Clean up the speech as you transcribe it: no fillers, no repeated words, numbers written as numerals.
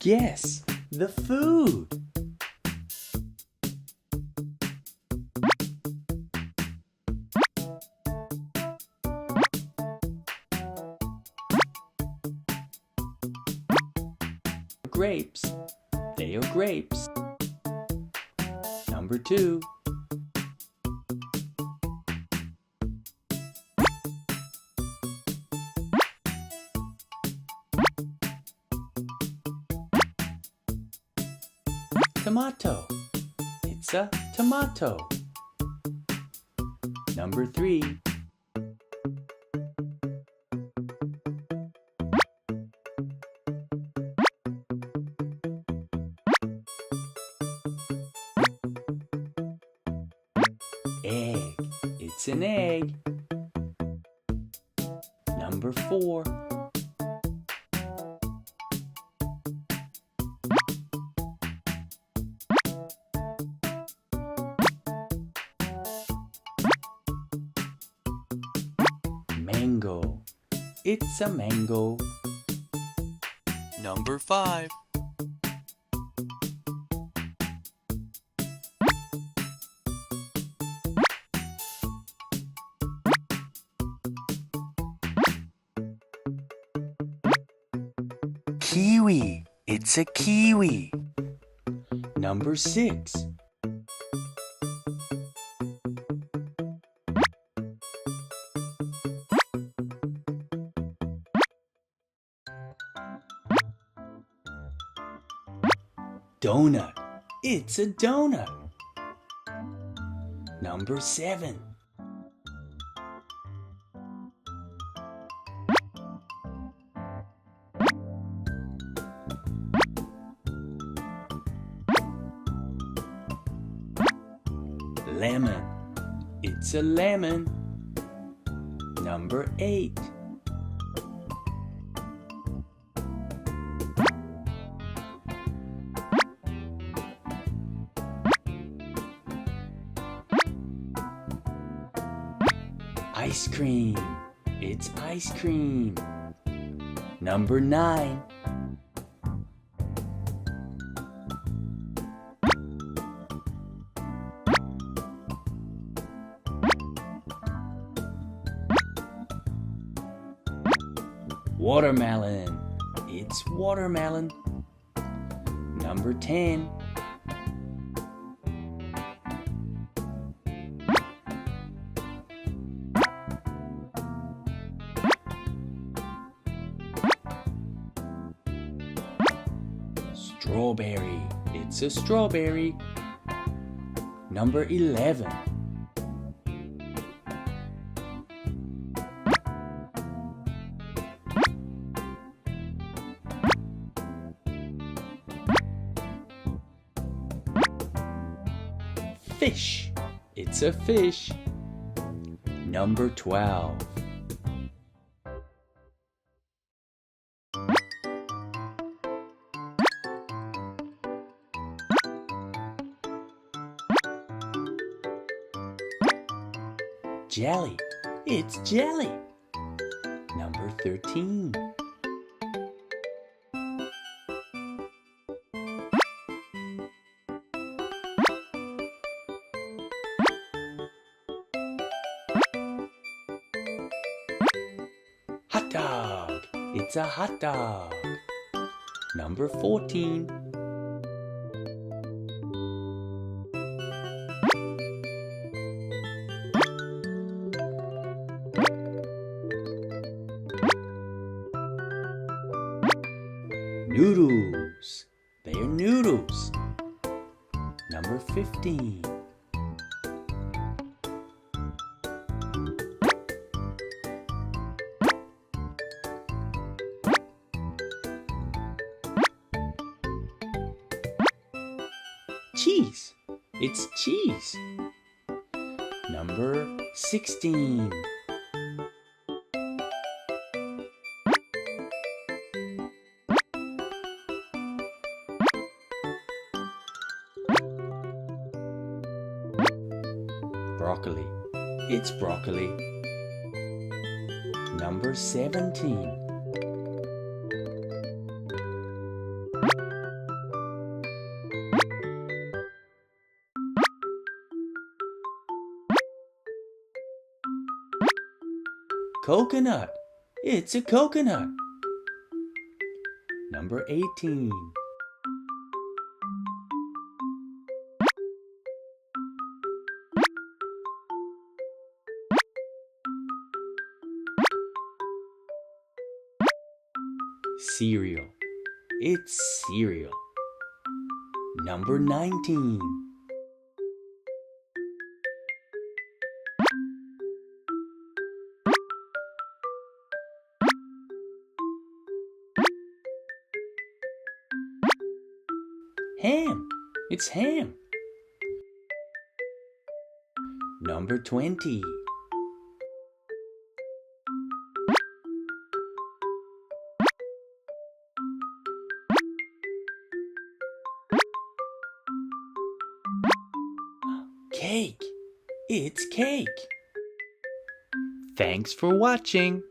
guess the food. Grapes. They are grapes. Number 2. Tomato. It's a tomato. Number 3. Egg. It's an egg. Number 4. Mango. It's a mango. Number 5. Kiwi. It's a kiwi. Number 6. Donut. It's a donut. Number 7. Lemon. It's a lemon. Number 8. Ice cream. It's ice cream. Number 9. Watermelon. It's watermelon. Number 10. Strawberry. It's a strawberry. Number 11. Fish. It's a fish. Number 12. Jelly. It's jelly. Number 13. Hot dog. It's a hot dog. Number 14. Noodles. They are noodles. Number 15. Cheese. It's cheese. Number 16. Broccoli. It's broccoli. Number 17. Coconut. It's a coconut. Number 18. Cereal. It's cereal. Number 19. Ham. It's ham. Number 20. Cake. It's cake. Thanks for watching.